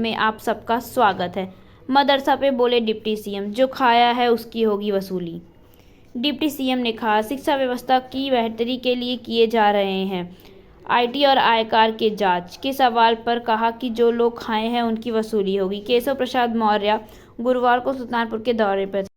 में आप सबका स्वागत है। मदरसा पे बोले डिप्टी सीएम, जो खाया है उसकी होगी वसूली। डिप्टी सीएम ने कहा, शिक्षा व्यवस्था की बेहतरी के लिए किए जा रहे हैं आईटी और आयकर के जांच के सवाल पर कहा कि जो लोग खाए हैं उनकी वसूली होगी। केशव प्रसाद मौर्य गुरुवार को सुल्तानपुर के दौरे पर थे।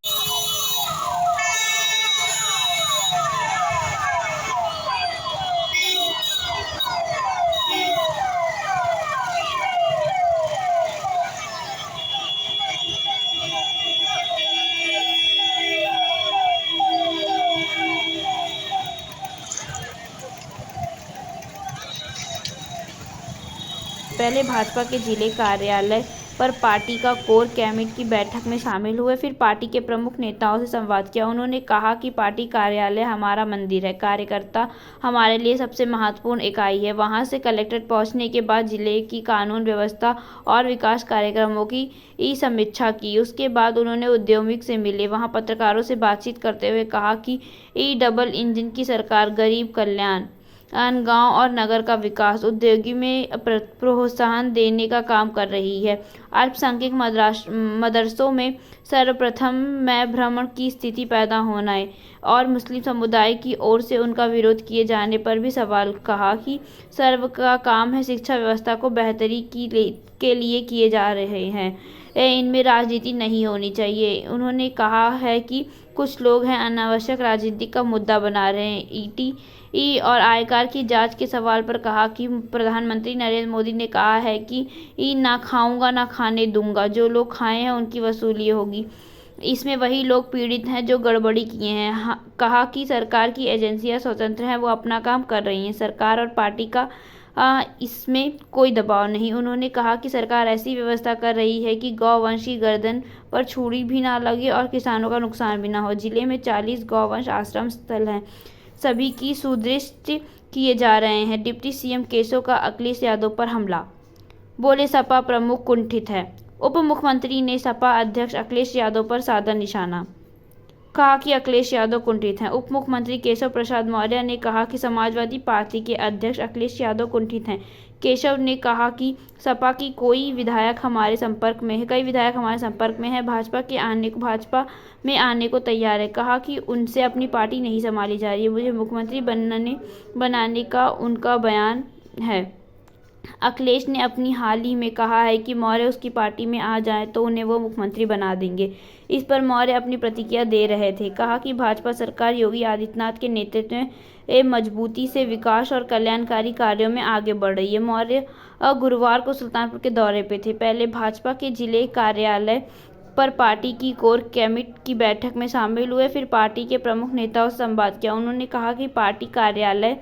पहले भाजपा के जिले कार्यालय पर पार्टी का कोर कमेटी की बैठक में शामिल हुए, फिर पार्टी के प्रमुख नेताओं से संवाद किया। उन्होंने कहा कि पार्टी कार्यालय हमारा मंदिर है, कार्यकर्ता हमारे लिए सबसे महत्वपूर्ण इकाई है। वहां से कलेक्ट्रेट पहुंचने के बाद जिले की कानून व्यवस्था और विकास कार्यक्रमों की समीक्षा की। उसके बाद उन्होंने उद्यमियों से मिले। वहां पत्रकारों से बातचीत करते हुए कहा कि डबल इंजन की सरकार गरीब कल्याण, गांव और नगर का विकास, उद्योगी में प्रोत्साहन देने का काम कर रही है। अल्पसंख्यक मदरसों में सर्वप्रथम में भ्रमण की स्थिति पैदा होना है और मुस्लिम समुदाय की ओर से उनका विरोध किए जाने पर भी सवाल। कहा कि सर्व का काम है शिक्षा व्यवस्था को बेहतरी के लिए किए जा रहे हैं, इनमें राजनीति नहीं होनी चाहिए। उन्होंने कहा है कि कुछ लोग हैं अनावश्यक राजनीति का मुद्दा बना रहे हैं। ईटी और आयकर की जांच के सवाल पर कहा कि प्रधानमंत्री नरेंद्र मोदी ने कहा है कि ना खाऊंगा ना खाने दूंगा, जो लोग खाए हैं उनकी वसूली होगी। इसमें वही लोग पीड़ित हैं जो गड़बड़ी किए हैं। कहा कि सरकार की एजेंसियां स्वतंत्र हैं, वो अपना काम कर रही हैं, सरकार और पार्टी का इसमें कोई दबाव नहीं। उन्होंने कहा कि सरकार ऐसी व्यवस्था कर रही है कि गौवंश की गर्दन पर छुरी भी ना लगे और किसानों का नुकसान भी ना हो। जिले में 40 गौवंश आश्रम स्थल हैं, सभी की सुदृढ़ किए जा रहे हैं। डिप्टी सीएम केशव का अखिलेश यादव पर हमला, बोले सपा प्रमुख कुंठित है। उप मुख्यमंत्री ने सपा अध्यक्ष अखिलेश यादव पर साधा निशाना, कहा कि अखिलेश यादव कुंठित हैं। उप मुख्यमंत्री केशव प्रसाद मौर्य ने कहा कि समाजवादी पार्टी के अध्यक्ष अखिलेश यादव कुंठित हैं। केशव ने कहा कि सपा की कई विधायक हमारे संपर्क में हैं, भाजपा में आने को तैयार है। कहा कि उनसे अपनी पार्टी नहीं संभाली जा रही है, मुझे मुख्यमंत्री बनाने का उनका बयान है। अखिलेश ने अपनी हाल ही में कहा है कि मौर्य उसकी पार्टी में आ जाएं तो उन्हें वो मुख्यमंत्री बना देंगे। इस पर मौर्य अपनी प्रतिक्रिया दे रहे थे। कहा कि भाजपा सरकार योगी आदित्यनाथ के नेतृत्व में मजबूती से विकास और कल्याणकारी कार्यों में आगे बढ़ रही है। मौर्य गुरुवार को सुल्तानपुर के दौरे पे थे। पहले भाजपा के जिले कार्यालय पर पार्टी की कोर कमेटी की बैठक में शामिल हुए, फिर पार्टी के प्रमुख नेताओं से संवाद किया। उन्होंने कहा कि पार्टी कार्यालय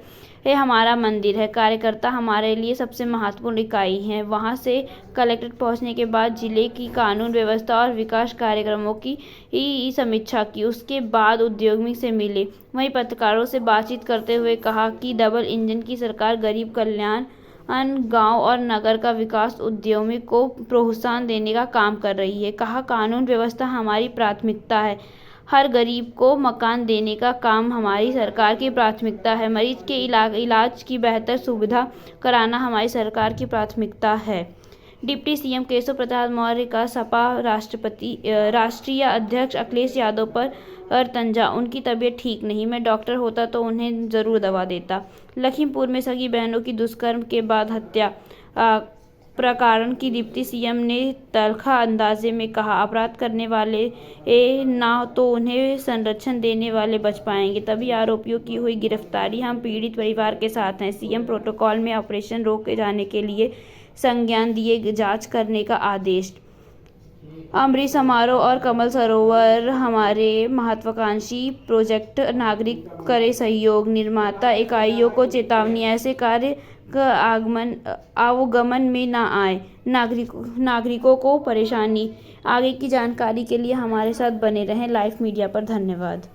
हमारा मंदिर है, कार्यकर्ता हमारे लिए सबसे महत्वपूर्ण इकाई है। वहां से कलेक्ट्रेट पहुंचने के बाद जिले की कानून व्यवस्था और विकास कार्यक्रमों की समीक्षा की। उसके बाद उद्यमियों से मिले। वहीं पत्रकारों से बातचीत करते हुए कहा कि डबल इंजन की सरकार गरीब कल्याण, गांव और नगर का विकास, उद्यमियों को प्रोत्साहन देने का काम कर रही है। कहा कानून व्यवस्था हमारी प्राथमिकता है, हर गरीब को मकान देने का काम हमारी सरकार की प्राथमिकता है, मरीज के इलाज की बेहतर सुविधा कराना हमारी सरकार की प्राथमिकता है। डिप्टी सीएम केशव प्रसाद मौर्य का सपा राष्ट्रीय अध्यक्ष अखिलेश यादव पर तंजा, उनकी तबीयत ठीक नहीं, मैं डॉक्टर होता तो उन्हें जरूर दवा देता। लखीमपुर में सगी बहनों की दुष्कर्म के बाद हत्या प्रकरण की डिप्टी सीएम ने तलखा अंदाजे में कहा, अपराध करने वाले ना तो उन्हें संरक्षण देने वाले बच पाएंगे, तभी आरोपियों की हुई गिरफ्तारी। हम पीड़ित परिवार के साथ हैं। सीएम प्रोटोकॉल में ऑपरेशन रोके जाने के लिए संज्ञान दिए, जांच करने का आदेश। अमृत समारोह और कमल सरोवर हमारे महत्वाकांक्षी प्रोजेक्ट, नागरिक करे सहयोग। निर्माता इकाइयों को चेतावनी, ऐसे कार्य अवगमन में न आए, नागरिकों को परेशानी। आगे की जानकारी के लिए हमारे साथ बने रहें। लाइव मीडिया पर धन्यवाद।